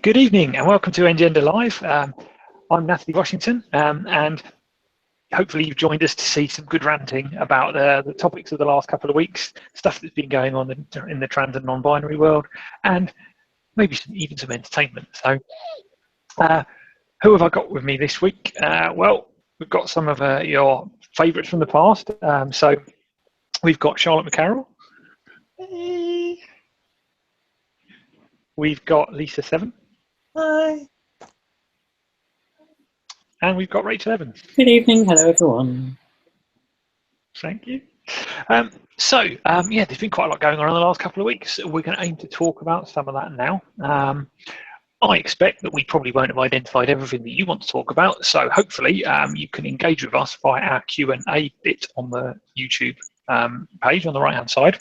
Good evening and welcome to nGendr Live. I'm Natalie Washington, and hopefully you've joined us to see some good ranting about the topics of the last couple of weeks, stuff that's been going on in the trans and non-binary world, and maybe even some entertainment. So who have I got with me this week? Well, we've got some of your favourites from the past. So we've got Charlotte McCarroll. Hey. We've got Lisa Seven. Hi. And we've got Rachel Evans. Good evening. Hello, everyone. Thank you. Yeah, there's been quite a lot going on in the last couple of weeks. We're going to aim to talk about some of that now. I expect that we probably won't have identified everything that you want to talk about, so hopefully you can engage with us via our Q&A bit on the YouTube page on the right-hand side.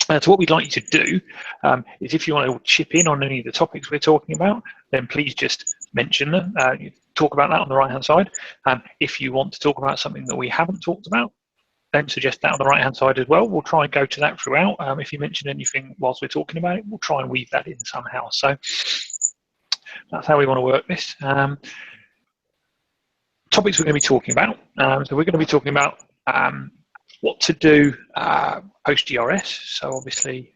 So what we'd like you to do is if you want to chip in on any of the topics we're talking about, then please just mention them. Talk about that on the right-hand side. If you want to talk about something that we haven't talked about, then suggest that on the right-hand side as well. We'll try and go to that throughout. If you mention anything whilst we're talking about it, we'll try and weave that in somehow. So that's how we want to work this. Topics we're going to be talking about. So we're going to be talking about what to do post-GRS. So obviously,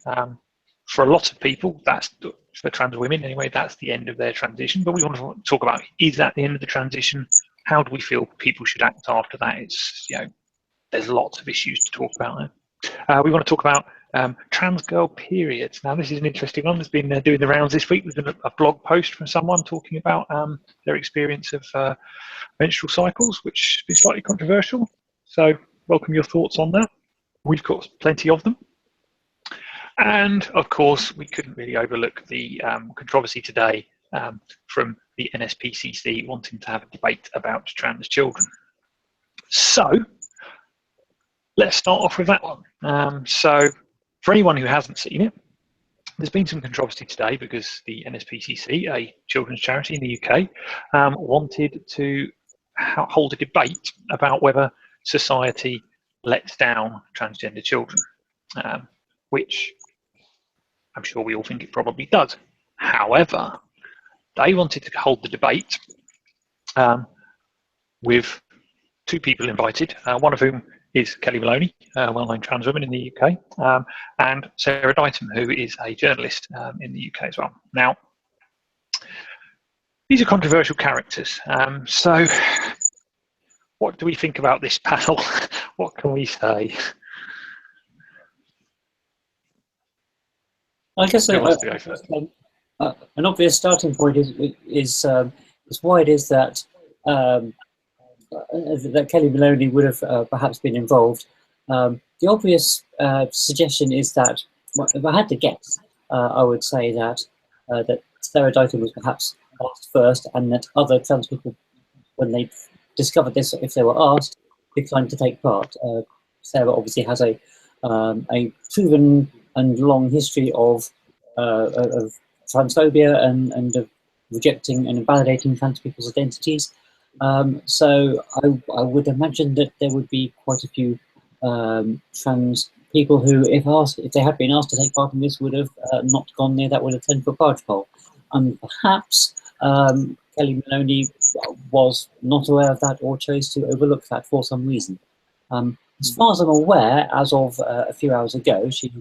for a lot of people, that's for trans women anyway, that's the end of their transition. But we want to talk about, is that the end of the transition? How do we feel people should act after that? It's, there's lots of issues to talk about there. We want to talk about trans girl periods. Now, this is an interesting one that's been doing the rounds this week. There's been a blog post from someone talking about their experience of menstrual cycles, which has been slightly controversial. So welcome your thoughts on that. We've got plenty of them. And of course, we couldn't really overlook the controversy today from the NSPCC wanting to have a debate about trans children. So let's start off with that one. So for anyone who hasn't seen it, there's been some controversy today because the NSPCC, a children's charity in the UK, wanted to hold a debate about whether society lets down transgender children, which I'm sure we all think it probably does. However, they wanted to hold the debate with two people invited, one of whom is Kelly Maloney, a well-known trans woman in the UK, and Sarah Dighton, who is a journalist in the UK as well. Now, these are controversial characters. So what do we think about this panel? What can we say? I guess an obvious starting point is why it is that that Kelly Maloney would have perhaps been involved. The obvious suggestion is that, if I had to guess, I would say that that Sarah Dighton was perhaps asked first, and that other trans people, when they discovered this, if they were asked, declined to take part. Sarah obviously has a proven and long history of transphobia and of rejecting and invalidating trans people's identities. So I would imagine that there would be quite a few trans people who, if they had been asked to take part in this, would have not gone near that with a 10-foot barge pole. And perhaps Kelly Maloney was not aware of that or chose to overlook that for some reason. As far as I'm aware, as of a few hours ago, she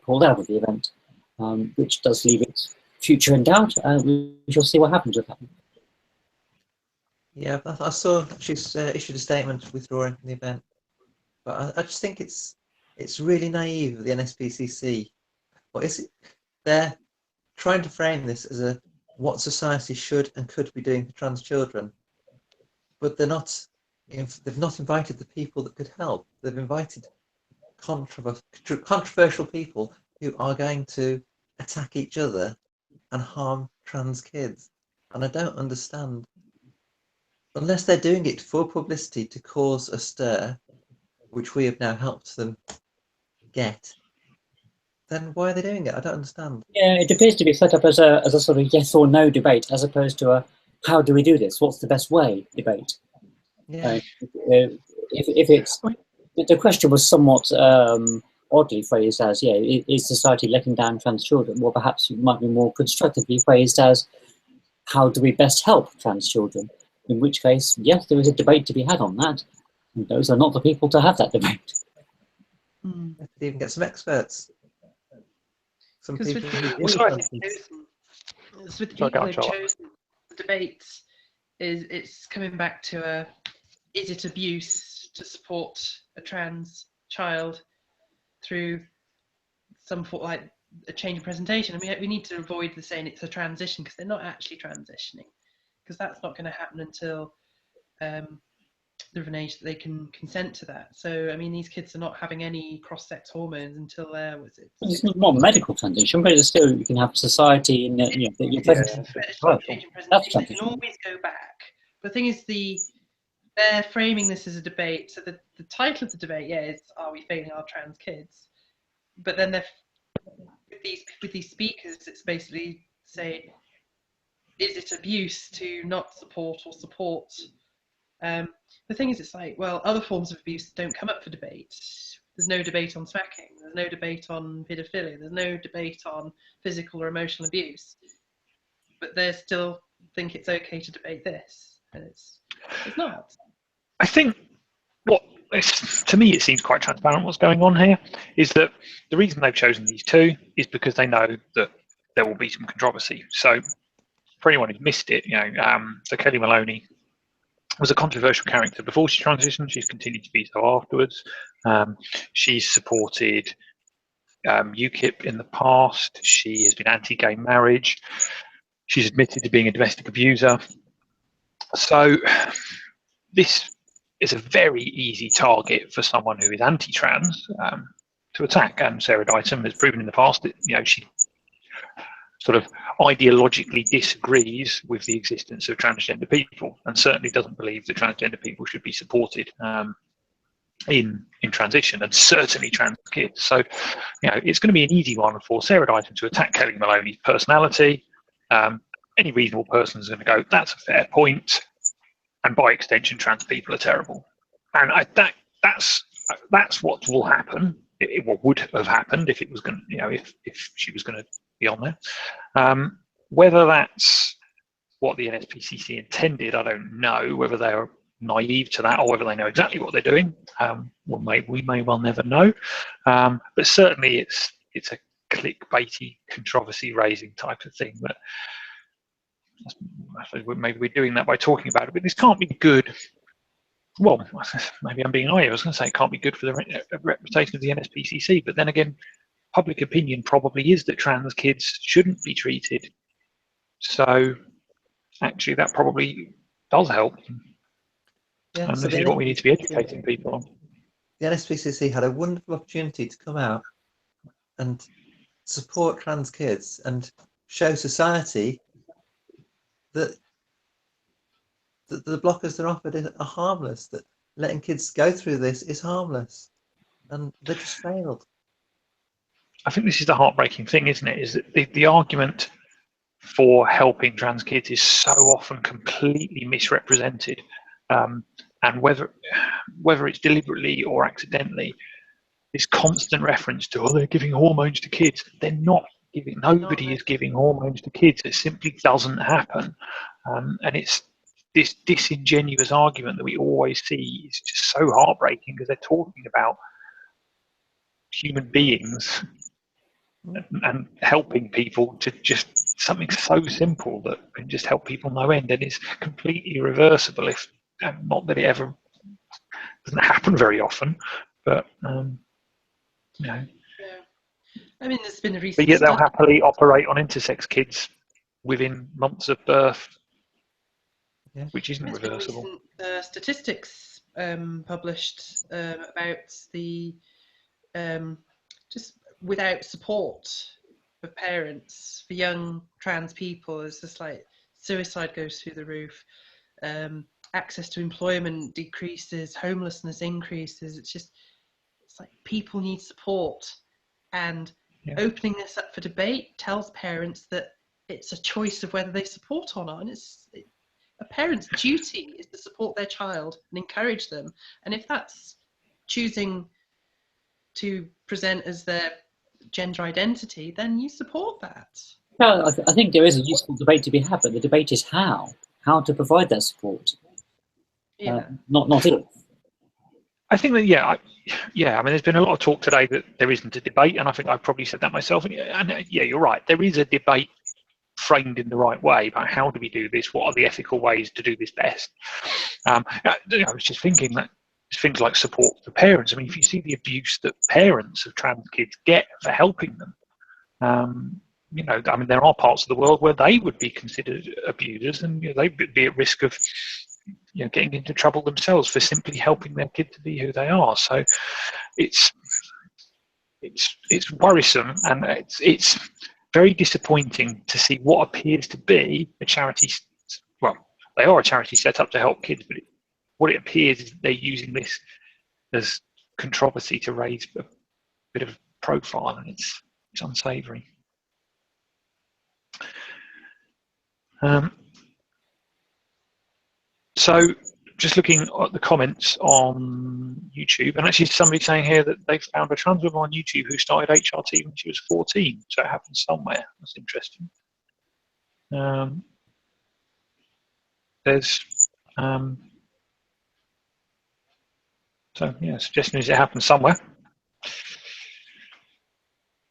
pulled out of the event, which does leave its future in doubt. We shall see what happens with that. Yeah, I saw she's issued a statement withdrawing from the event, but I just think it's really naive of the NSPCC. What is it? They're trying to frame this as what society should and could be doing for trans children, but they've not invited the people that could help. They've invited controversial people who are going to attack each other and harm trans kids. And I don't understand, unless they're doing it for publicity to cause a stir, which we have now helped them get, then why are they doing it? I don't understand. Yeah, it appears to be set up as a sort of yes or no debate, as opposed to a how do we do this? What's the best way debate? Yeah. If it's the question was somewhat oddly phrased as, is society letting down trans children? Well, perhaps it might be more constructively phrased as, how do we best help trans children? In which case, yes, there is a debate to be had on that. And those are not the people to have that debate. You could even get some experts. Some Because people with who the deal with sorry. trans kids. it's with the Sorry, go people on, who've Charlotte. chosen the debates, it's coming back to is it abuse to support a trans child through some sort like a change in presentation? I mean, we need to avoid the saying it's a transition, because they're not actually transitioning, because that's not going to happen until they're of an age that they can consent to that. So, I mean, these kids are not having any cross-sex hormones until they're, was it? It's not medical transition, but it's still, you can have society in that, you know, that you're present in society. Change in That's presentation, they can transition. always go back. But the thing is, they're framing this as a debate. So the title of the debate, yeah, is "Are we failing our trans kids?" But then they're with these speakers, it's basically say, is it abuse to not support or support? The thing is, it's like, well, other forms of abuse don't come up for debate. There's no debate on smacking. There's no debate on paedophilia. There's no debate on physical or emotional abuse. But they still think it's okay to debate this, and it's not. I think to me it seems quite transparent what's going on here is that the reason they've chosen these two is because they know that there will be some controversy. So for anyone who's missed it, so Kelly Maloney was a controversial character before she transitioned. She's continued to be so afterwards. She's supported UKIP in the past. She has been anti-gay marriage. She's admitted to being a domestic abuser. So this is a very easy target for someone who is anti-trans to attack. And Sarah Ditum has proven in the past that she sort of ideologically disagrees with the existence of transgender people, and certainly doesn't believe that transgender people should be supported in transition, and certainly trans kids. So it's going to be an easy one for Sarah Ditum to attack Kelly Maloney's personality. Any reasonable person is going to go, that's a fair point, and by extension, trans people are terrible. And that's what will happen. What would have happened if it was going, if she was going to be on there. Whether that's what the NSPCC intended, I don't know. Whether they are naive to that, or whether they know exactly what they're doing, we may well never know. But certainly, it's a clickbaity, controversy-raising type of thing. But maybe we're doing that by talking about it. But this can't be good. Well, maybe I'm being naive. I was going to say it can't be good for the reputation of the NSPCC, but then again, public opinion probably is that trans kids shouldn't be treated. So actually, that probably does help. Yeah, And so this is what we need to be educating people on. The NSPCC had a wonderful opportunity to come out and support trans kids and show society that the blockers they're offered are harmless, that letting kids go through this is harmless, and they just failed. I think this is the heartbreaking thing, isn't it? Is that the argument for helping trans kids is so often completely misrepresented, and whether it's deliberately or accidentally, this constant reference to, they're giving hormones to kids. They're not giving. Nobody is giving hormones to kids. It simply doesn't happen, and it's this disingenuous argument that we always see is just so heartbreaking, because they're talking about human beings and helping people to just something so simple that can just help people no end, and it's completely reversible. If not that it ever doesn't happen very often, but Yeah. I mean, there's been a recent. But yet they'll happily operate on intersex kids within months of birth, which isn't reversible. Recent statistics published about the just without support of parents for young trans people, it's just like suicide goes through the roof, access to employment decreases, homelessness increases. It's like people need support, and opening this up for debate tells parents that it's a choice of whether they support or not, and a parent's duty is to support their child and encourage them, and if that's choosing to present as their gender identity, then you support that. Well, I think there is a useful debate to be had, but the debate is how to provide that support, Yeah. not if. I think that, yeah, I mean, there's been a lot of talk today that there isn't a debate, and I think I probably said that myself. And yeah, you're right. There is a debate framed in the right way about how do we do this? What are the ethical ways to do this best? I was just thinking that things like support for parents. I mean, if you see the abuse that parents of trans kids get for helping them, I mean, there are parts of the world where they would be considered abusers, and they'd be at risk of getting into trouble themselves for simply helping their kid to be who they are. So it's worrisome, and it's very disappointing to see what appears to be a charity. Well, they are a charity set up to help kids, but what it appears is they're using this as controversy to raise a bit of profile, and it's unsavoury. So just looking at the comments on YouTube, and actually somebody saying here that they found a trans woman on YouTube who started HRT when she was 14, so it happened somewhere. That's interesting. There's so yeah, suggestion is it happened somewhere.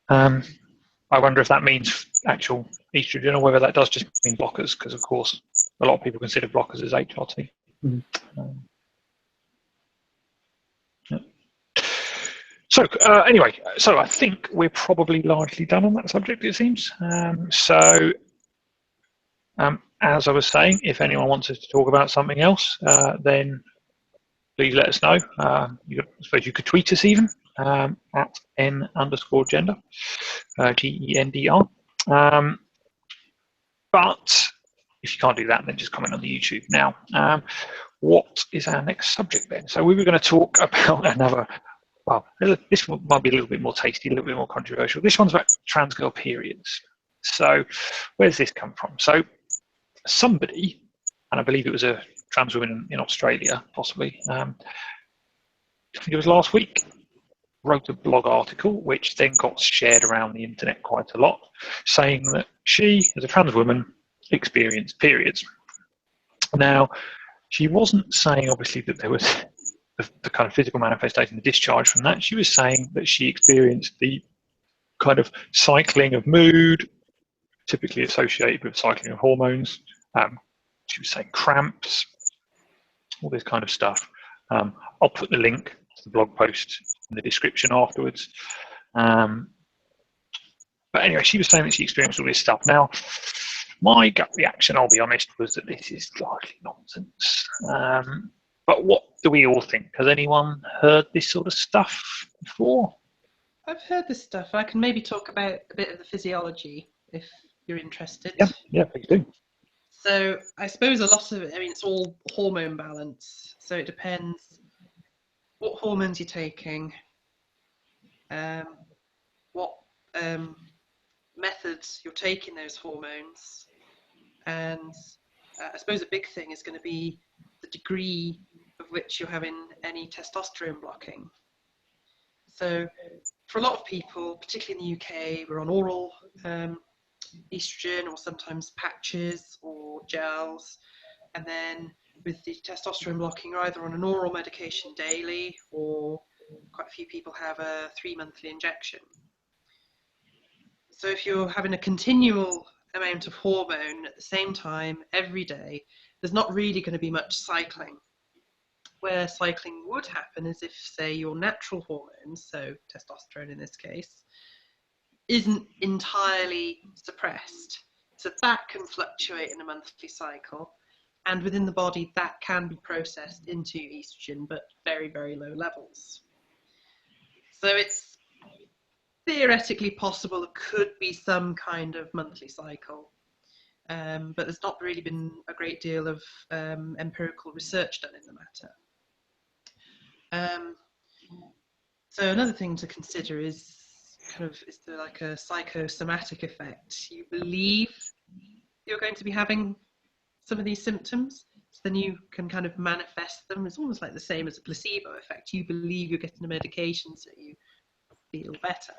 I wonder if that means actual estrogen or whether that does just mean blockers, because of course a lot of people consider blockers as HRT. Yeah. So anyway, so I think we're probably largely done on that subject, it seems. As I was saying, if anyone wants us to talk about something else, then please let us know. I suppose you could tweet us even at n_gender, GENDR. But if you can't do that, then just comment on the YouTube. Now, what is our next subject then? So we were going to talk about another, well, this one might be a little bit more tasty, a little bit more controversial. This one's about trans girl periods. So where's this come from? So somebody, and I believe it was a trans woman in Australia, possibly, I think it was last week, wrote a blog article which then got shared around the internet quite a lot, saying that she, as a trans woman, experienced periods. Now, she wasn't saying, obviously, that there was the kind of physical manifestation, the discharge from that. She was saying that she experienced the kind of cycling of mood, typically associated with cycling of hormones. She was saying cramps, all this kind of stuff. I'll put the link to the blog post in the description afterwards. But anyway, she was saying that she experienced all this stuff. Now, my gut reaction, I'll be honest, was that this is largely nonsense. But what do we all think? Has anyone heard this sort of stuff before? I've heard this stuff. I can maybe talk about a bit of the physiology if you're interested. Yeah, please do. So I suppose a lot of it, I mean, it's all hormone balance. So it depends what hormones you're taking, what methods you're taking those hormones, and I suppose a big thing is going to be the degree of which you're having any testosterone blocking. So for a lot of people, particularly in the UK, we're on oral estrogen, or sometimes patches or gels, and then with the testosterone blocking, you're either on an oral medication daily, or quite a few people have a 3-monthly injection. So if you're having a continual amount of hormone at the same time every day, there's not really going to be much cycling. Where cycling would happen is if, say, your natural hormones, so testosterone in this case, isn't entirely suppressed. So that can fluctuate in a monthly cycle, and within the body that can be processed into estrogen, but very, very low levels. So it's theoretically possible there could be some kind of monthly cycle, but there's not really been a great deal of empirical research done in the matter. So another thing to consider is is there like a psychosomatic effect? You believe you're going to be having some of these symptoms, so then you can kind of manifest them. It's almost like the same as a placebo effect. You believe you're getting a medication, so you feel better.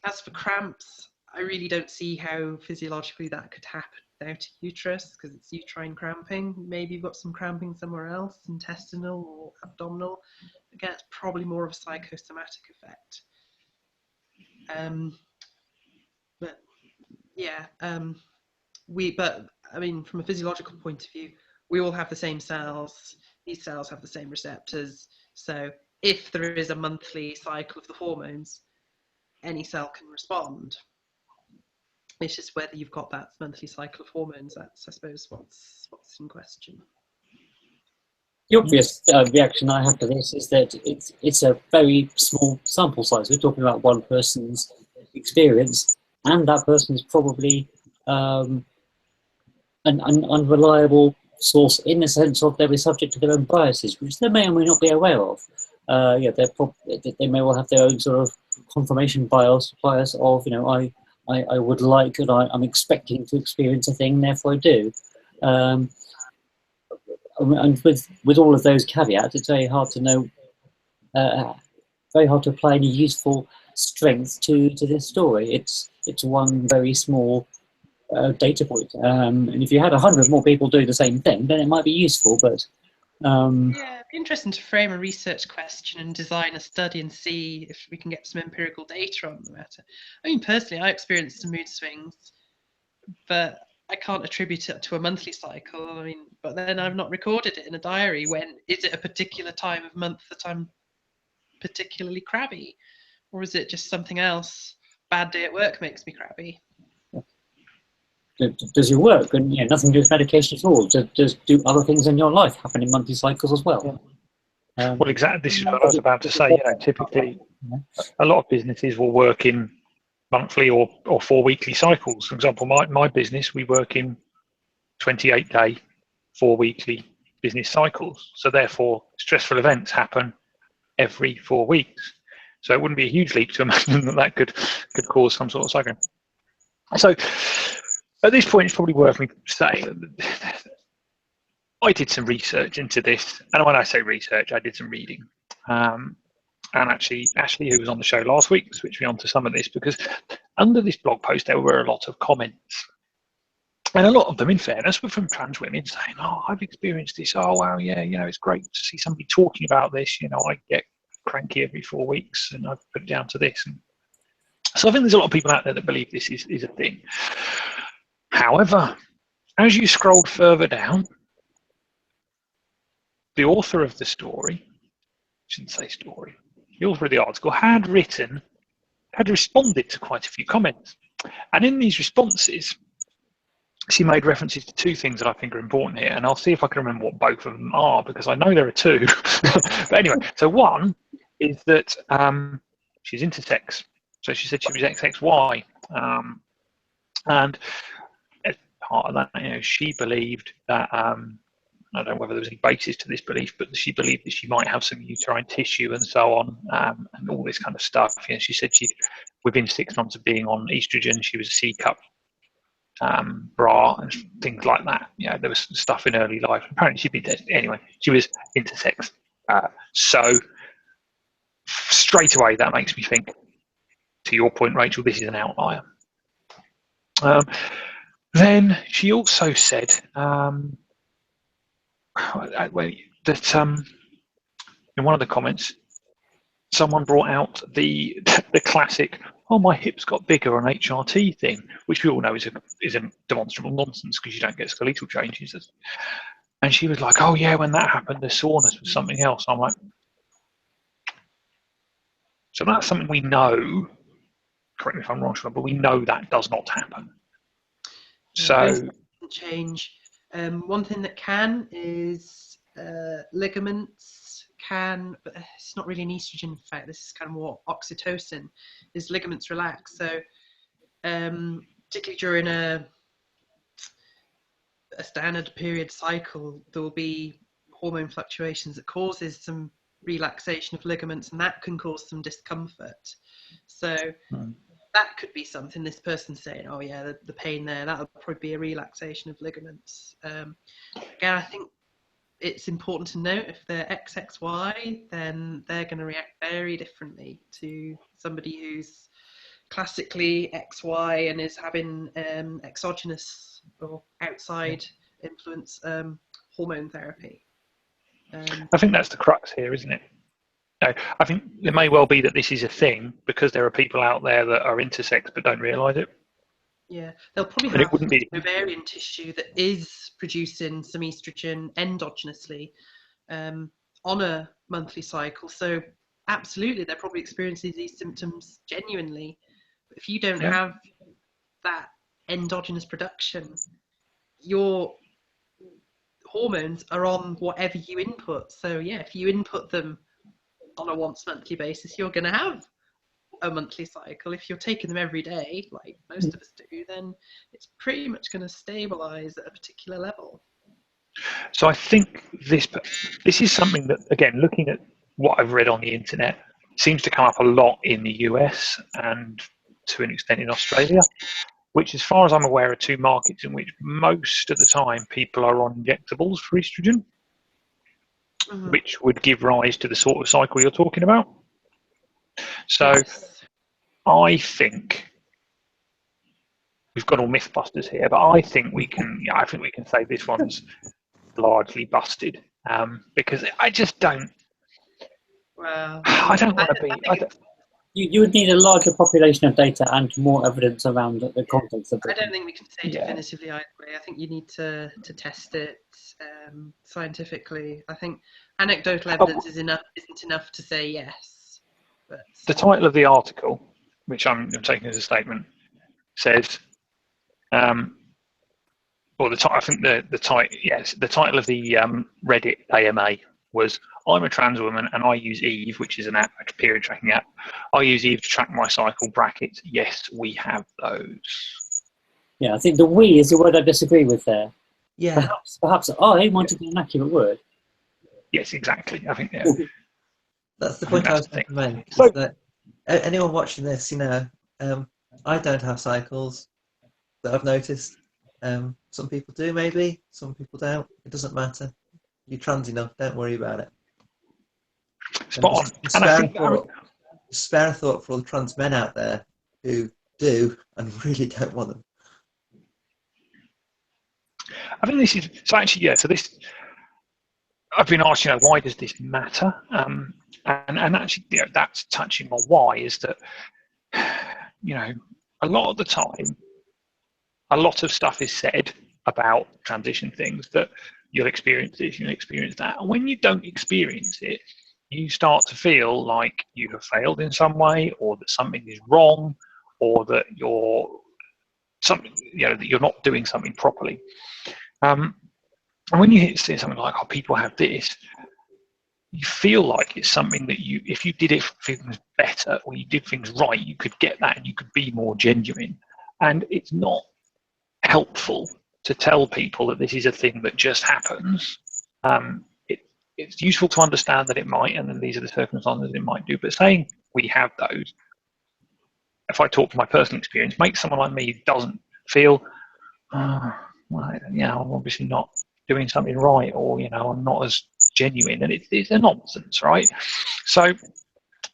As for cramps, I really don't see how physiologically that could happen without a uterus, because it's uterine cramping. Maybe you've got some cramping somewhere else, intestinal or abdominal. Again, it's probably more of a psychosomatic effect. But yeah, but I mean, from a physiological point of view, we all have the same cells. These cells have the same receptors. So if there is a monthly cycle of the hormones, any cell can respond. It's just whether you've got that monthly cycle of hormones. That's, I suppose, what's in question. The obvious reaction I have to this is that it's a very small sample size. We're talking about one person's experience, and that person is probably an unreliable source in the sense of they'll be subject to their own biases, which they may or may not be aware of. Yeah, they may well have their own sort of confirmation bias of, you know, I would like and I'm expecting to experience a thing, therefore I do. And with all of those caveats, it's very hard to know, very hard to apply any useful strength to this story. It's one very small data point, and if you had 100 more people do the same thing, then it might be useful. But yeah, it'd be interesting to frame a research question and design a study and see if we can get some empirical data on the matter. I mean, personally, I experienced some mood swings, but I can't attribute it to a monthly cycle. I mean, but then I've not recorded it in a diary. When is it a particular time of month that I'm particularly crabby, or is it just something else? Bad day at work makes me crabby. does your work and, you know, nothing to do with medication at all? Does do other things in your life happen in monthly cycles as well? Well, exactly. This is what I was about to say. You know, typically, a lot of businesses will work in monthly or 4 weekly cycles. For example, my business, we work in 28-day, 4 weekly business cycles. So therefore, stressful events happen every 4 weeks. So it wouldn't be a huge leap to imagine that could cause some sort of cycle. So at this point, it's probably worth me saying I did some research into this, and when I say research, I did some reading. And actually, Ashley, who was on the show last week, switched me on to some of this, because under this blog post, there were a lot of comments. And a lot of them, in fairness, were from trans women saying, oh, I've experienced this. Oh, wow, yeah, you know, it's great to see somebody talking about this. You know, I get cranky every 4 weeks, and I put it down to this. And so I think there's a lot of people out there that believe this is a thing. However, as you scrolled further down, the author of the story, shouldn't say story, the author of the article had responded to quite a few comments. And in these responses, she made references to two things that I think are important here, and I'll see if I can remember what both of them are, because I know there are two. But anyway, so one is that she's intersex. So she said she was XXY, and as part of that, you know, she believed that I don't know whether there was any basis to this belief, but she believed that she might have some uterine tissue and so on, and all this kind of stuff. You know, she said within 6 months of being on estrogen, she was a C-cup bra and things like that. You know, there was stuff in early life. Apparently she'd been tested. Anyway, she was intersex. So straight away, that makes me think, to your point, Rachel, this is an outlier. Then she also said that in one of the comments, someone brought out the classic, oh, my hips got bigger on HRT thing, which we all know is a demonstrable nonsense, because you don't get skeletal changes. And she was like, oh yeah, when that happened, the soreness was something else. I'm like, so that's something we know, correct me if I'm wrong, but we know that does not happen. Yeah, so change. One thing that can is ligaments can, but it's not really an estrogen effect. This is kind of more oxytocin. Is ligaments relax? So particularly during a standard period cycle, there will be hormone fluctuations that causes some relaxation of ligaments, and that can cause some discomfort. So that could be something this person's saying, oh yeah, the pain there, that'll probably be a relaxation of ligaments. Again, I think it's important to note, if they're XXY, then they're going to react very differently to somebody who's classically XY and is having exogenous or outside influence hormone therapy. I think that's the crux here, isn't it? No, I think it may well be that this is a thing because there are people out there that are intersex but don't realise it. Yeah, they'll probably But it have wouldn't be. ovarian tissue that is producing some estrogen endogenously on a monthly cycle. So absolutely, they're probably experiencing these symptoms genuinely. But if you don't have that endogenous production, your hormones are on whatever you input. So yeah, if you input them on a once monthly basis, you're going to have a monthly cycle. If you're taking them every day, like most of us do, then it's pretty much going to stabilize at a particular level. So I think this is something that, again, looking at what I've read on the internet, seems to come up a lot in the US and to an extent in Australia, which, as far as I'm aware, are two markets in which most of the time people are on injectables for estrogen, which would give rise to the sort of cycle you're talking about. So Yes. I think we've got all MythBusters here, but I think we can say this one's largely busted because I just don't. Well, I don't want to be. You would need a larger population of data and more evidence around the context of I it. don't think we can say definitively either way. I think you need to test it scientifically. I think anecdotal evidence isn't enough to say yes. But the title of the article, which I'm taking as a statement, says, or I think the title of the Reddit AMA was, "I'm a trans woman and I use Eve," which is an app, a period tracking app. "I use Eve to track my cycle, brackets, yes, we have those." Yeah, I think the "we" is the word I disagree with there. Yeah. Perhaps I might have been an accurate word. Yes, exactly. I think That's the point I was going to make. So, that anyone watching this, I don't have cycles that I've noticed. Some people do, maybe. Some people don't. It doesn't matter. You're trans enough. Don't worry about it. spot on. And I think spare a thought for all the trans men out there who do and really don't want them. I think this is so. Actually, yeah. So this, I've been asked, why does this matter? And actually, that's touching on why is that, a lot of the time, a lot of stuff is said about transition things that you'll experience this, you'll experience that, and when you don't experience it, you start to feel like you have failed in some way, or that something is wrong, or that you're not doing something properly. And when you see something like, "Oh, people have this," you feel like it's something that if you did things better or you did things right, you could get that and you could be more genuine. And it's not helpful to tell people that this is a thing that just happens. It's useful to understand that it might, and then these are the circumstances it might do. But saying we have those, if I talk from my personal experience, makes someone like me who doesn't feel, I'm obviously not doing something right, or I'm not as genuine, and it's a nonsense, right? So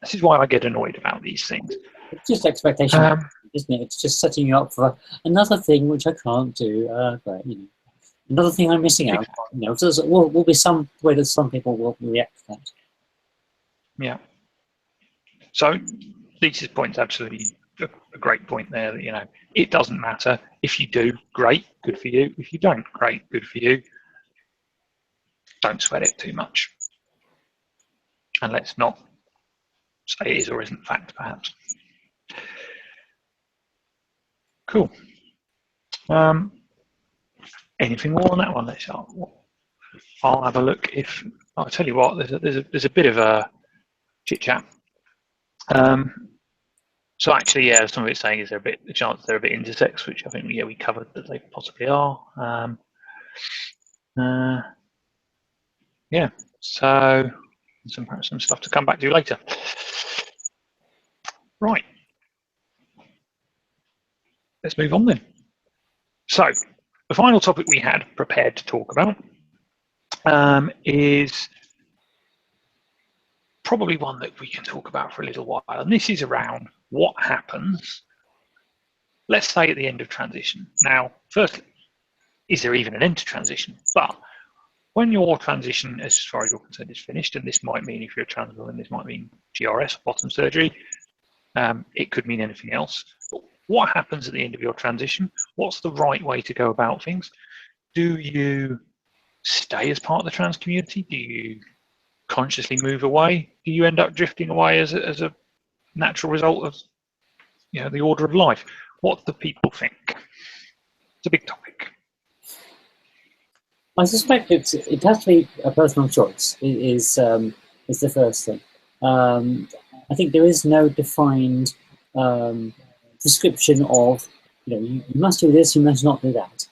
this is why I get annoyed about these things. It's just expectation, isn't it? It's just setting you up for another thing which I can't do. But another thing I'm missing out on. So there will be some way that some people will react to that. Yeah. So Lisa's point's absolutely a great point there. That it doesn't matter. If you do, great, good for you. If you don't, great, good for you. Don't sweat it too much. And let's not say it is or isn't fact, perhaps. Cool. Anything more on that one? I'll have a look. I'll tell you what. There's a bit of a chit chat. So actually, yeah, some of it's saying is there a chance they're a bit intersex, which I think we covered that they possibly are. Yeah. So some stuff to come back to later. Right. Let's move on then. So the final topic we had prepared to talk about is probably one that we can talk about for a little while, and this is around what happens let's say at the end of transition. Now, firstly, is there even an end to transition? But when your transition, as far as you're concerned, is finished, and this might mean, if you're a trans woman, this might mean GRS, bottom surgery, it could mean anything else. But what happens at the end of your transition? What's the right way to go about things? Do you stay as part of the trans community? Do you consciously move away? Do you end up drifting away as a natural result of, you know, the order of life? What do people think? It's a big topic. I suspect it has to be a personal choice. Is the first thing. I think there is no defined prescription of, you know, you must do this, you must not do that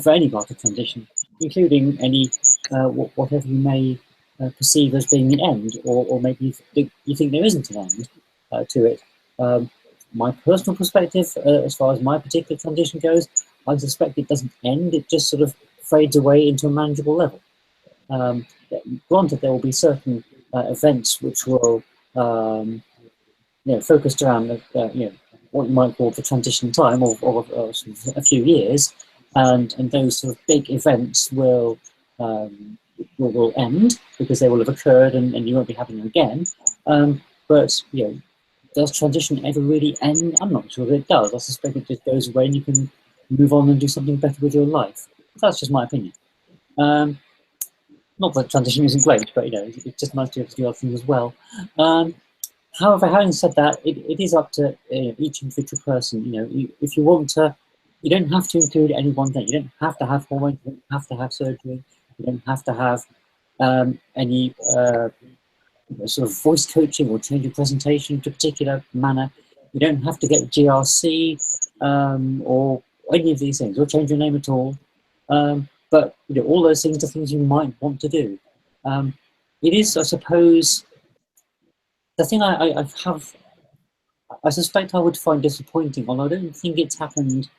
for any part of transition, including any whatever you may perceive as being an end, or maybe you think there isn't an end to it. My personal perspective, as far as my particular transition goes, I suspect it doesn't end, it just sort of fades away into a manageable level. Granted, there will be certain events which will, you know, focused around you know, what you might call the transition time, or sort of a few years, and those sort of big events will end because they will have occurred, and you won't be having them again. But you know, does transition ever really end? I'm not sure that it does. I suspect it just goes away and you can move on and do something better with your life. That's just my opinion. Not that transition isn't great, but you know, it's just nice to be able to do other things as well. However, having said that, it is up to each individual person. You know, if you want to, you don't have to include any one thing. You don't have to have hormones. You don't have to have surgery. You don't have to have any sort of voice coaching or change your presentation to a particular manner. You don't have to get GRC or any of these things, or change your name at all. But you know, all those things are things you might want to do. It is, I suppose, the thing I suspect I would find disappointing, although I don't think it's happened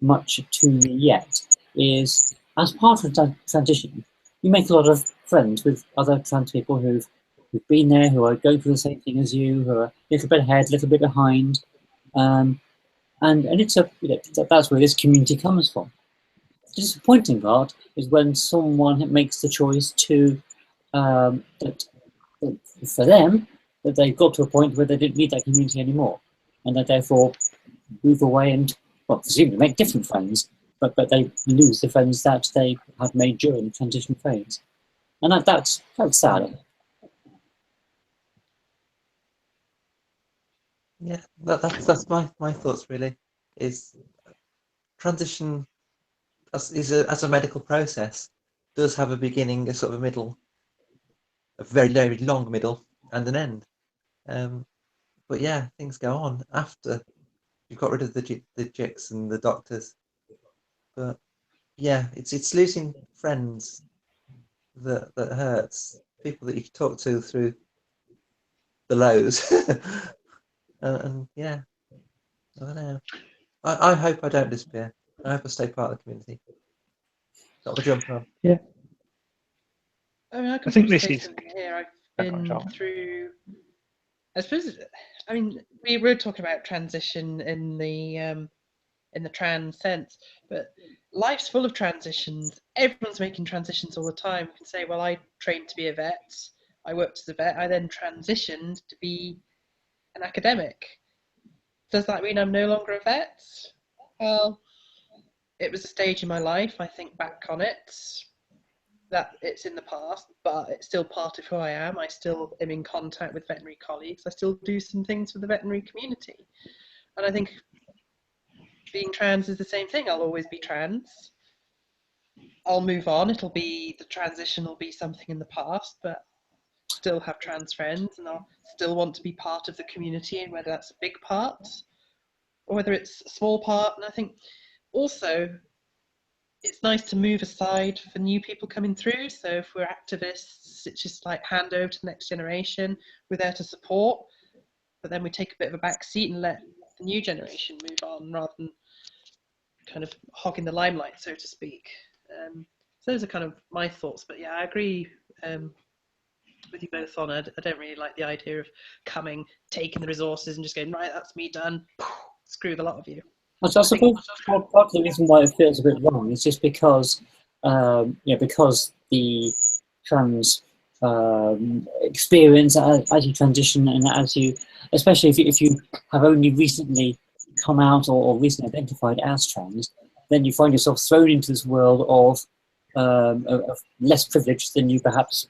much to me yet, is as part of the transition, you make a lot of friends with other trans people who've been there, who are going through the same thing as you, who are a little bit ahead, a little bit behind, and it's a, you know, that's where this community comes from. The disappointing part is when someone makes the choice to that for them, that they've got to a point where they don't need that community anymore, and that therefore move away and, well, presumably make different friends, but they lose the friends that they had made during the transition phase, and that's sad. Yeah, that's my thoughts really. Is transition as a medical process does have a beginning, a sort of a middle, a very, very long middle, and an end. But yeah, things go on after you've got rid of the GICs and the doctors. But yeah, it's losing friends that hurts. People that you talk to through the lows. and yeah, I don't know. I hope I don't disappear. I hope I stay part of the community. Got the jump on. Yeah. I mean, I I can think probably this say is. something here. I've Okay, been Charlotte. through, I suppose, I mean, we were talking about transition in the trans sense, but life's full of transitions. Everyone's making transitions all the time. You can say, well, I trained to be a vet, I worked as a vet, I then transitioned to be an academic. Does that mean I'm no longer a vet? Well, it was a stage in my life. I think back on it, that it's in the past, but it's still part of who I am. I still am in contact with veterinary colleagues. I still do some things for the veterinary community. And I think being trans is the same thing. I'll always be trans. I'll move on. The transition will be something in the past, but still have trans friends, and I'll still want to be part of the community, and whether that's a big part or whether it's a small part. And I think also it's nice to move aside for new people coming through. So if we're activists, it's just like hand over to the next generation. We're there to support, but then we take a bit of a back seat and let the new generation move on, rather than kind of hogging the limelight, so to speak. So those are kind of my thoughts. But yeah, I agree with you both on it. I don't really like the idea of taking the resources and just going, right, that's me done. Screw the lot of you. I suppose part of the reason why it feels a bit wrong is just because, because the trans experience as you transition and as you, especially if you have only recently come out or recently identified as trans, then you find yourself thrown into this world of less privilege than you perhaps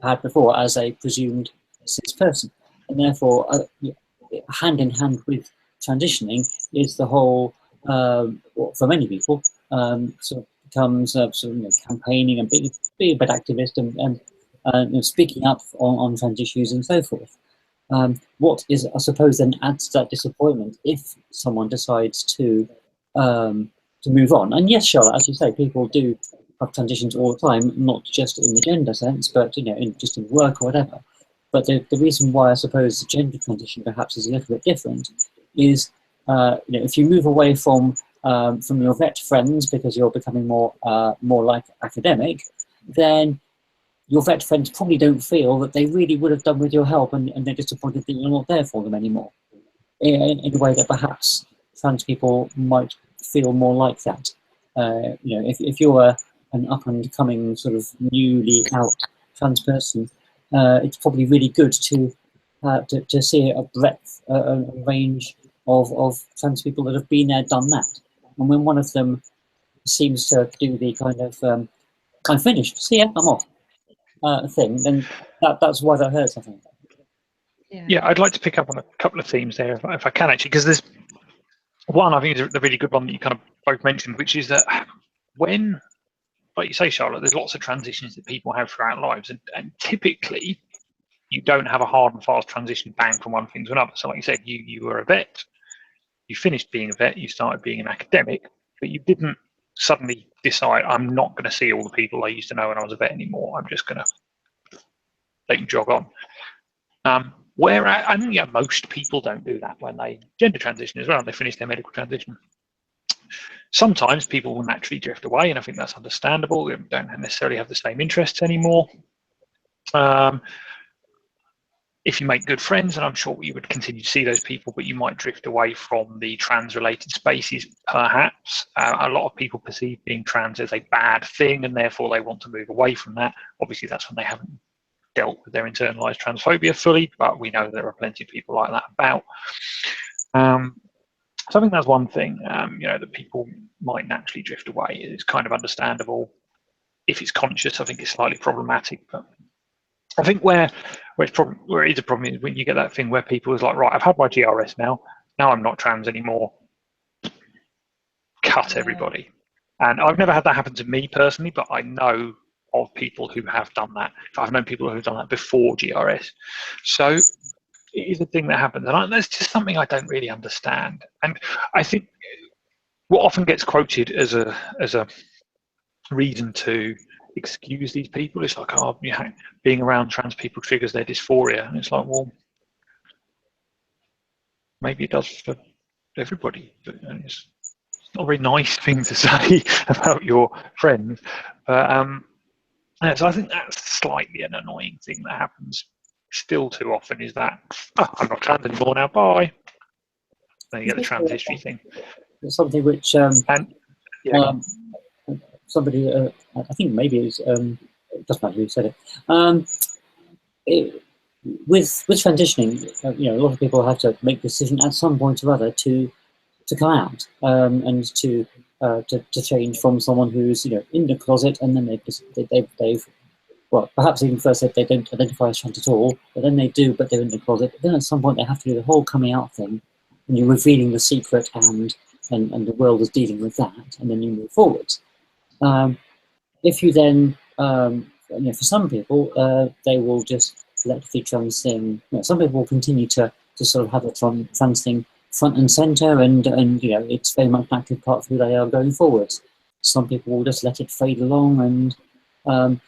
had before as a presumed cis person, and therefore hand in hand with transitioning is the whole, for many people, sort of becomes campaigning and being a bit activist and speaking up on trans issues and so forth. What is, I suppose, then adds to that disappointment if someone decides to move on. And yes, Charlotte, as you say, people do have transitions all the time, not just in the gender sense, but just in work or whatever. But the reason why I suppose the gender transition perhaps is a little bit different is, if you move away from your vet friends because you're becoming more like academic, then your vet friends probably don't feel that they really would have done with your help, and they're disappointed that you're not there for them anymore. In a way that perhaps trans people might feel more like that. If you're an up and coming sort of newly out trans person, it's probably really good to see a breadth, a range of trans people that have been there, done that. And when one of them seems to do the kind of I'm finished, see ya, I'm off thing, then that's why that hurts, I think. Yeah, I'd like to pick up on a couple of themes there, if I can, actually, because there's one, I think, is the really good one that you kind of both mentioned, which is that when, like you say, Charlotte, there's lots of transitions that people have throughout lives, and typically you don't have a hard and fast transition bang from one thing to another. So like you said, you were a vet, you finished being a vet, you started being an academic, but you didn't suddenly decide, I'm not going to see all the people I used to know when I was a vet anymore. I'm just going to let you jog on. Where I think most people don't do that when they gender transition as well, and they finish their medical transition. Sometimes people will naturally drift away, and I think that's understandable. They don't necessarily have the same interests anymore. If you make good friends, and I'm sure you would continue to see those people, but you might drift away from the trans-related spaces, perhaps. A lot of people perceive being trans as a bad thing, and therefore they want to move away from that. Obviously, that's when they haven't dealt with their internalized transphobia fully, but we know there are plenty of people like that about. So I think that's one thing, that people might naturally drift away. It's kind of understandable. If it's conscious, I think it's slightly problematic, but I think where it is a problem is when you get that thing where people is like, right, I've had my GRS now I'm not trans anymore. Cut everybody. And I've never had that happen to me personally, but I know of people who have done that. I've known people who have done that before GRS. So it is a thing that happens. And that's just something I don't really understand. And I think what often gets quoted as a reason to excuse these people, it's like, oh, being around trans people triggers their dysphoria. And it's like, well, maybe it does for everybody. But it's not a very nice thing to say about your friends. But so I think that's slightly an annoying thing that happens still too often, is that, oh, I'm not trans anymore now, bye. Then you get the trans history thing. It's something which somebody, I think maybe it doesn't matter who said it. With transitioning, a lot of people have to make a decision at some point or other to come out and to change from someone who's in the closet, and then they've well, perhaps even first they don't identify as trans at all, but then they do, but they're in the closet. But then at some point they have to do the whole coming out thing, and you're revealing the secret, and the world is dealing with that, and then you move forward. If you then, for some people, they will just let the trans thing. Some people will continue to sort of have the trans thing front and center, and it's very much an active part of who they are going forward. Some people will just let it fade along, and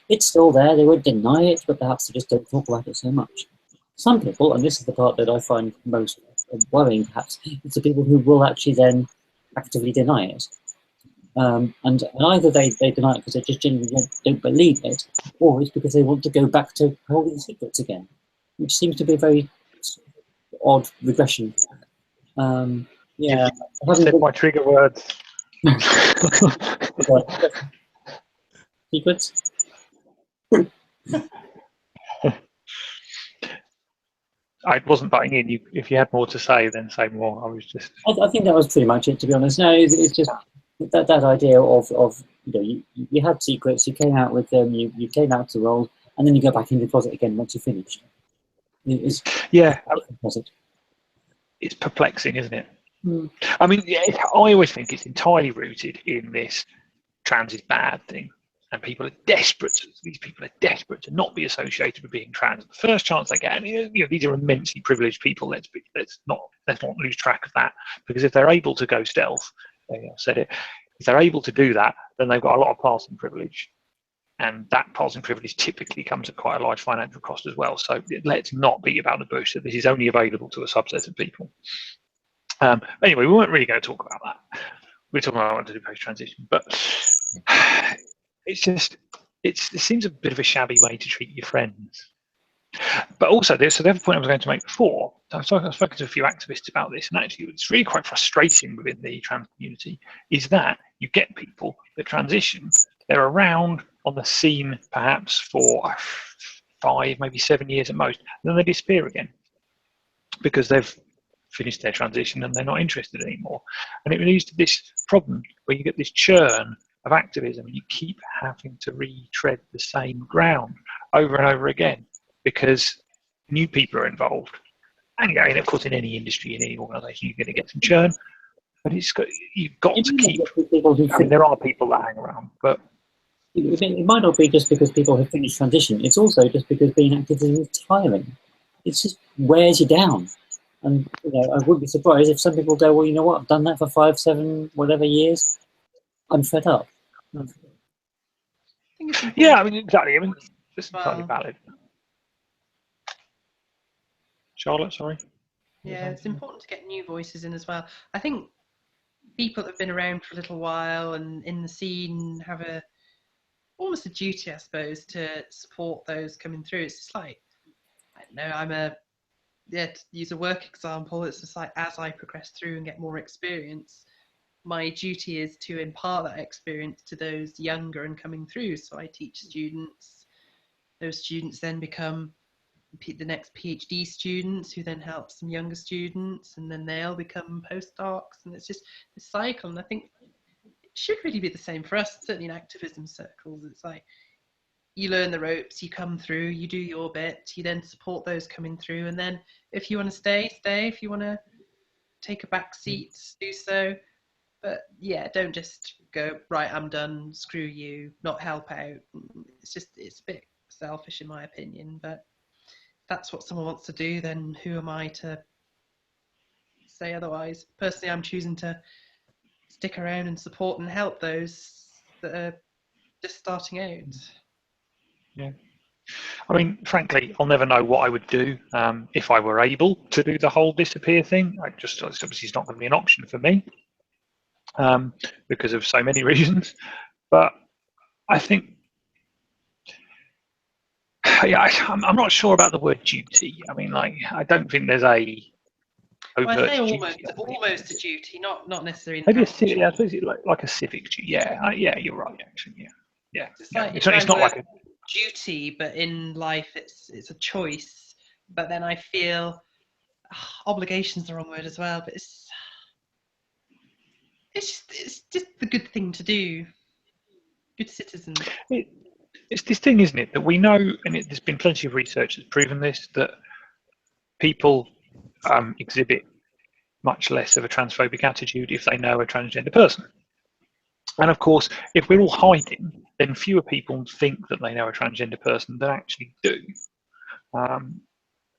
it's still there. They won't deny it, but perhaps they just don't talk about it so much. Some people, and this is the part that I find most worrying, perhaps, it's the people who will actually then actively deny it. And either they deny it because they just genuinely don't believe it, or it's because they want to go back to holding secrets again, which seems to be a very odd regression. Yeah. You said my trigger words. Secrets? I wasn't butting in. If you had more to say, then say more. I was just. I think that was pretty much it, to be honest. No, it's just that idea of you had secrets, you came out with them, you came out to roll, and then you go back in the closet again once you finished. It's it's perplexing, isn't it? Mm. I mean, I always think it's entirely rooted in this trans is bad thing, and people are desperate. These people are desperate to not be associated with being trans. The first chance they get, and these are immensely privileged people. Let's not lose track of that, because if they're able to go stealth, I said it. If they're able to do that, then they've got a lot of passing privilege, and that passing privilege typically comes at quite a large financial cost as well. So let's not beat about the bush that this is only available to a subset of people. Anyway, we weren't really going to talk about that. We're talking about what to do post-transition, but it's just it seems a bit of a shabby way to treat your friends. But also, the other point I was going to make before, I've spoken to a few activists about this, and actually it's really quite frustrating within the trans community, is that you get people that transition, they're around on the scene perhaps for 5, maybe 7 years at most, and then they disappear again because they've finished their transition and they're not interested anymore. And it leads to this problem where you get this churn of activism and you keep having to retread the same ground over and over again because new people are involved. And again, of course, in any industry, in any organisation, you're going to get some churn, but you've got to keep. I mean, there are people that hang around, but it might not be just because people have finished transition. It's also just because being activist is tiring. It just wears you down. And I wouldn't be surprised if some people go, well, you know what, I've done that for 5, 7, whatever years. I'm fed up. Yeah, I mean, exactly. I mean, it's entirely valid. Charlotte, sorry. Yeah, it's important to get new voices in as well. I think people that have been around for a little while and in the scene have almost a duty, I suppose, to support those coming through. It's just like, I don't know, to use a work example, it's just like as I progress through and get more experience, my duty is to impart that experience to those younger and coming through. So I teach students, those students then become the next PhD students who then help some younger students, and then they'll become postdocs, and it's just this cycle. And I think it should really be the same for us, certainly in activism circles. It's like you learn the ropes, you come through, you do your bit, you then support those coming through, and then if you want to stay, if you want to take a back seat, do so. But yeah, don't just go, right, I'm done, screw you, not help out. It's a bit selfish in my opinion, but if that's what someone wants to do, then who am I to say otherwise? Personally, I'm choosing to stick around and support and help those that are just starting out. Yeah. I mean, frankly, I'll never know what I would do if I were able to do the whole disappear thing. Obviously, it's not going to be an option for me because of so many reasons. But I think, I'm not sure about the word duty. I mean, I don't think there's a overt I say almost a duty, not necessarily. Maybe I suppose it's like a civic duty. Yeah, you're right. Actually, yeah. It's not like a duty, but in life it's a choice. But then I feel obligation is the wrong word as well. But it's just the good thing to do. Good citizen. It's this thing, isn't it, that we know, and there's been plenty of research that's proven this, that people exhibit much less of a transphobic attitude if they know a transgender person. And of course, if we're all hiding, then fewer people think that they know a transgender person than actually do,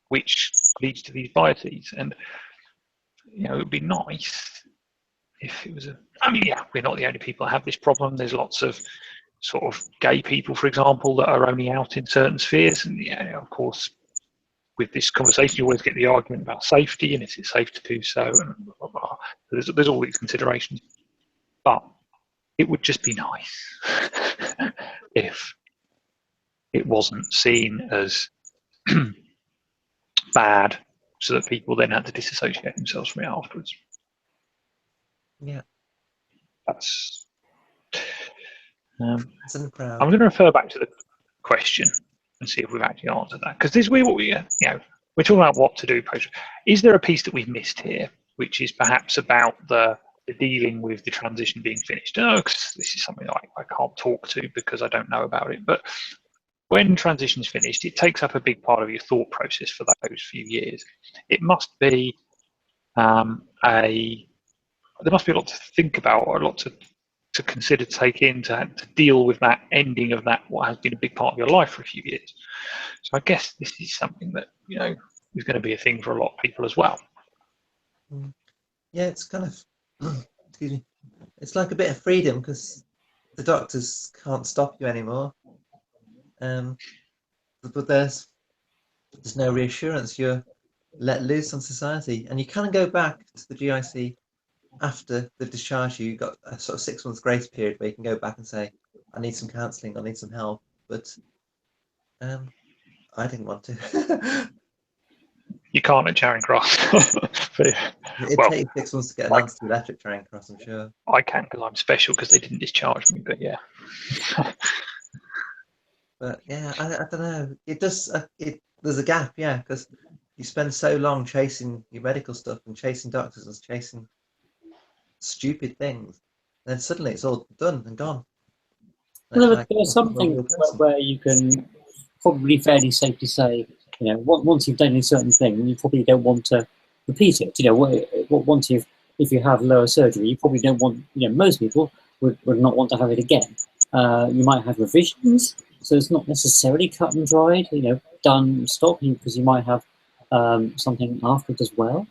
which leads to these biases. And it would be nice if it was we're not the only people that have this problem. There's lots of sort of gay people, for example, that are only out in certain spheres. And of course, with this conversation, you always get the argument about safety and is it safe to do so? And blah, blah, blah. There's all these considerations. But it would just be nice if it wasn't seen as bad so that people then had to disassociate themselves from it afterwards. Yeah. That's. It's in the crowd. I'm going to refer back to the question and see if we've actually answered that, because this is what we, we're talking about what to do post. Is there a piece that we've missed here, which is perhaps about the dealing with the transition being finished? No, because this is something I can't talk to because I don't know about it. But when transition's finished, it takes up a big part of your thought process for those few years. It must be there must be a lot to think about, or a lot to consider, take in, to deal with that ending of that, what has been a big part of your life for a few years. So I guess this is something that, is going to be a thing for a lot of people as well. Yeah, it's kind of, excuse me, it's like a bit of freedom because the doctors can't stop you anymore. But there's no reassurance. You're let loose on society, and you can go back to the GIC after the discharge. You've got a sort of 6 months grace period where you can go back and say, I need some counselling, I need some help. But I didn't want to. You can't at Charing Cross. It'd take 6 months to get an answer to electric Charing Cross, I'm sure. I can because I'm special because they didn't discharge me, but yeah. But yeah, I don't know. It does. There's a gap, yeah, because you spend so long chasing your medical stuff and chasing doctors and chasing stupid things, and then suddenly it's all done and gone. Well, there are some things where you can probably fairly safely say, once you've done a certain thing, you probably don't want to repeat it. Once if you have lower surgery, you probably don't want. Most people would not want to have it again. You might have revisions, so it's not necessarily cut and dried. Done, stop, because you might have something afterwards as well.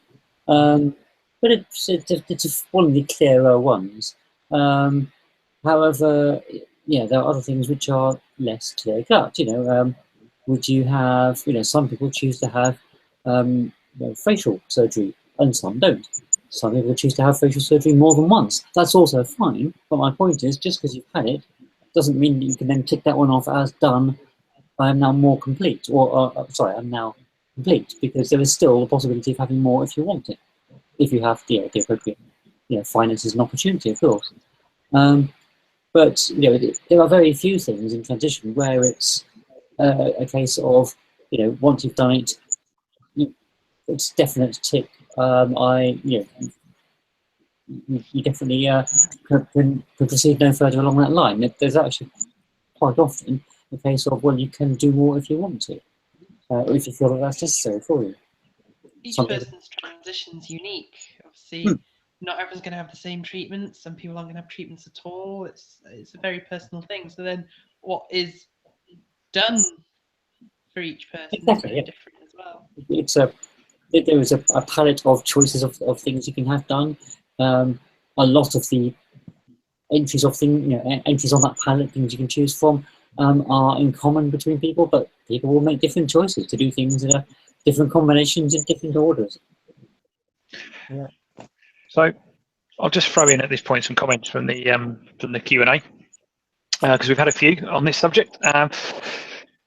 But it's one of the clearer ones. However, there are other things which are less clear cut. Would you have? Some people choose to have facial surgery, and some don't. Some people choose to have facial surgery more than once. That's also fine. But my point is, just because you've had it, doesn't mean that you can then tick that one off as done. I am now more complete, or sorry, I'm now complete, because there is still the possibility of having more if you want it, if you have the appropriate finances and opportunity, of course. But there are very few things in transition where it's a case of once you've done it, it's definite tick. You definitely can proceed no further along that line. There's actually quite often a case of, well, you can do more if you want to, or if you feel that that's necessary for you. Each person's transition is unique. Obviously, not everyone's going to have the same treatment. Some people aren't going to have treatments at all. It's a very personal thing. So then, what is done for each person is very different as well. There is a palette of choices of things you can have done. A lot of the entries entries on that palette, things you can choose from, are in common between people, but people will make different choices to do things in different combinations in different orders. Yeah. So I'll just throw in at this point some comments from the Q&A, because we've had a few on this subject.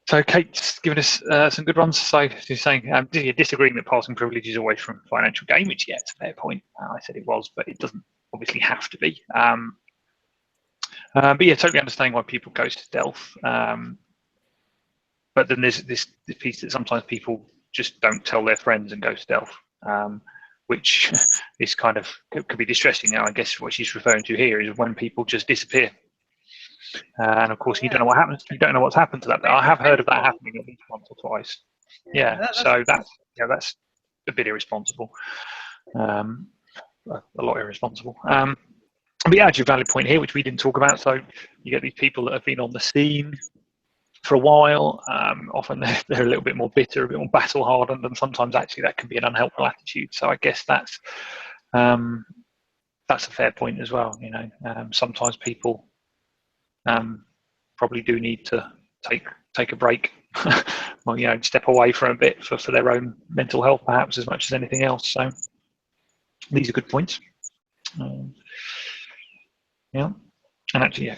So Kate's given us some good ones. So she's saying, do you disagree that passing privilege is always from financial gain? Which, yeah, it's a fair point. I said it was, but it doesn't obviously have to be. But yeah, totally understanding why people go stealth. But then there's this piece that sometimes people just don't tell their friends and go stealth, which is kind of could be distressing. Now, I guess what she's referring to here is when people just disappear. And of course, you don't know what happens. You don't know what's happened to that. I have heard of that happening at least once or twice. Yeah, so that's a bit irresponsible. A lot irresponsible. But yeah, actually, a valid point here, which we didn't talk about. So you get these people that have been on the scene for a while. Often they're a little bit more bitter, a bit more battle hardened, and sometimes actually that can be an unhelpful attitude. So I guess that's a fair point as well. Sometimes people probably do need to take a break, or step away for a bit for their own mental health, perhaps as much as anything else. So these are good points. Yeah, and actually,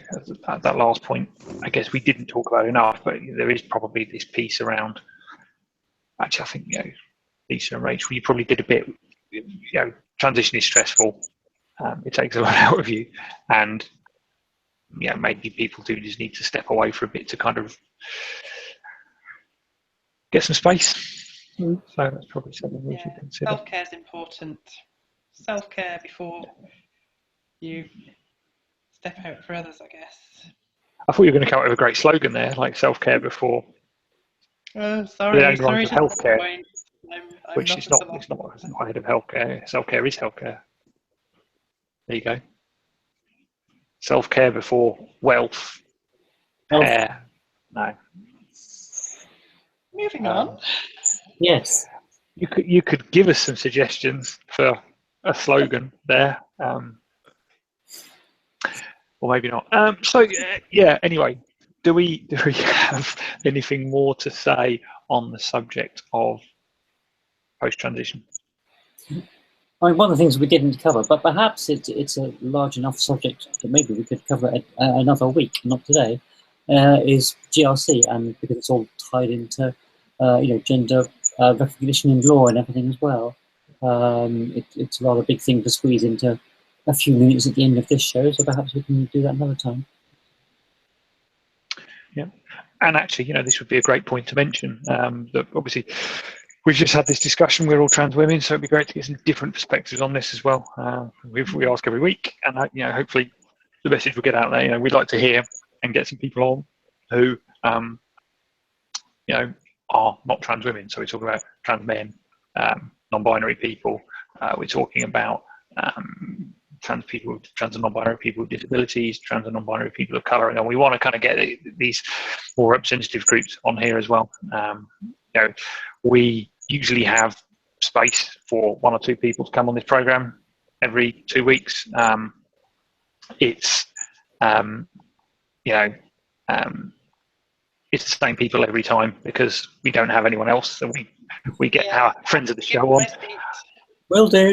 that last point, I guess we didn't talk about enough, but there is probably this piece around. Actually, I think Lisa and Rachel, you probably did a bit. Transition is stressful. it takes a lot out of you, and maybe people do just need to step away for a bit to kind of get some space. So that's probably something we should consider. Self-care is important. Self-care before you step out for others, I guess. I thought you were going to come up with a great slogan there, like self-care before. Oh, sorry to healthcare, disappoint. I'm which not is a not. philosopher. It's not ahead of healthcare. Self-care is healthcare. There you go. Self-care before wealth. Hair. No. Moving on. Yes. You could give us some suggestions for a slogan there, or maybe not. Anyway, do we have anything more to say on the subject of post-transition? I mean, one of the things we didn't cover, but perhaps it's a large enough subject that maybe we could cover it another week, not today, is GRC, and because it's all tied into gender recognition in law and everything as well. It's a rather big thing to squeeze into a few minutes at the end of this show, so perhaps we can do that another time. Yeah, and actually, this would be a great point to mention that obviously we've just had this discussion. We're all trans women, so it'd be great to get some different perspectives on this as well. We ask every week, and hopefully the message will get out there. We'd like to hear and get some people on who are not trans women. So we're talking about trans men, non-binary people. We're talking about trans people, trans and non-binary people with disabilities, trans and non-binary people of colour, and we want to kind of get these more representative groups on here as well. We usually have space for 1 or 2 people to come on this program every 2 weeks. It's it's the same people every time because we don't have anyone else, so we get our friends of the show on. Will do.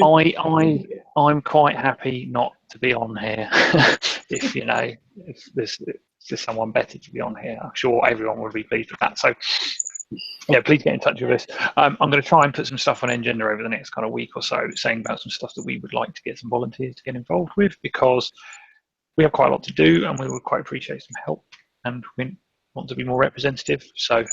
I'm quite happy not to be on here if there's someone better to be on here. I'm sure everyone will be pleased with that. So please get in touch with us. I'm going to try and put some stuff on nGendr over the next kind of week or so, saying about some stuff that we would like to get some volunteers to get involved with, because we have quite a lot to do and we would quite appreciate some help, and we want to be more representative. So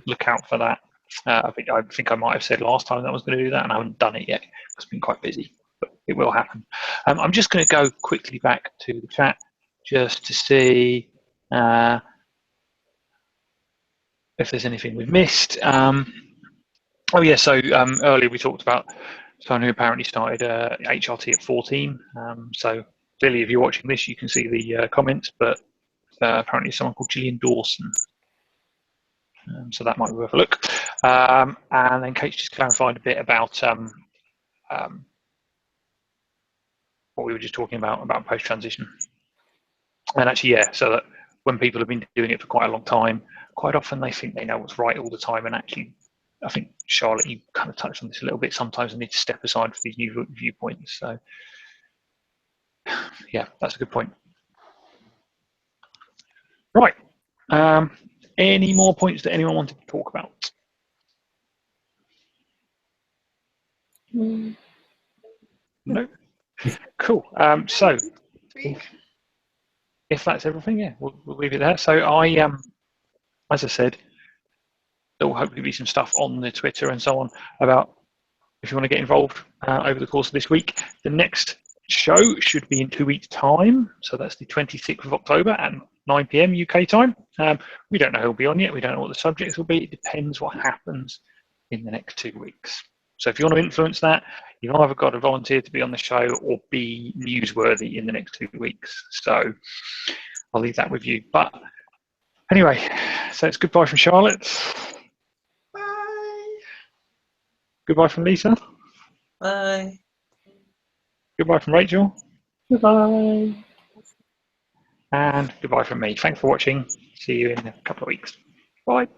look out for that. I think I might have said last time that I was going to do that, and I haven't done it yet. It's been quite busy, but it will happen. I'm just going to go quickly back to the chat just to see if there's anything we've missed. Earlier we talked about someone who apparently started HRT at 14. So clearly, if you're watching this, you can see the comments, but apparently someone called Gillian Dawson. So that might be worth a look. And then Kate's just clarified a bit about what we were just talking about post-transition. And actually, so that when people have been doing it for quite a long time, quite often they think they know what's right all the time. And actually, I think, Charlotte, you kind of touched on this a little bit. Sometimes they need to step aside for these new viewpoints. So, yeah, that's a good point. Right. Any more points that anyone wanted to talk about? No. Cool. So, if that's everything, we'll leave it there. So as I said, there will hopefully be some stuff on the Twitter and so on about if you want to get involved over the course of this week. The next show should be in 2 weeks' time. So that's the 26th of October at 9 PM UK time. We don't know who'll be on yet. We don't know what the subjects will be. It depends what happens in the next 2 weeks. So if you want to influence that, you've either got to volunteer to be on the show or be newsworthy in the next 2 weeks. So I'll leave that with you. But anyway, so it's goodbye from Charlotte. Bye. Goodbye from Lisa. Bye. Goodbye from Rachel. Goodbye. And goodbye from me. Thanks for watching. See you in a couple of weeks. Bye.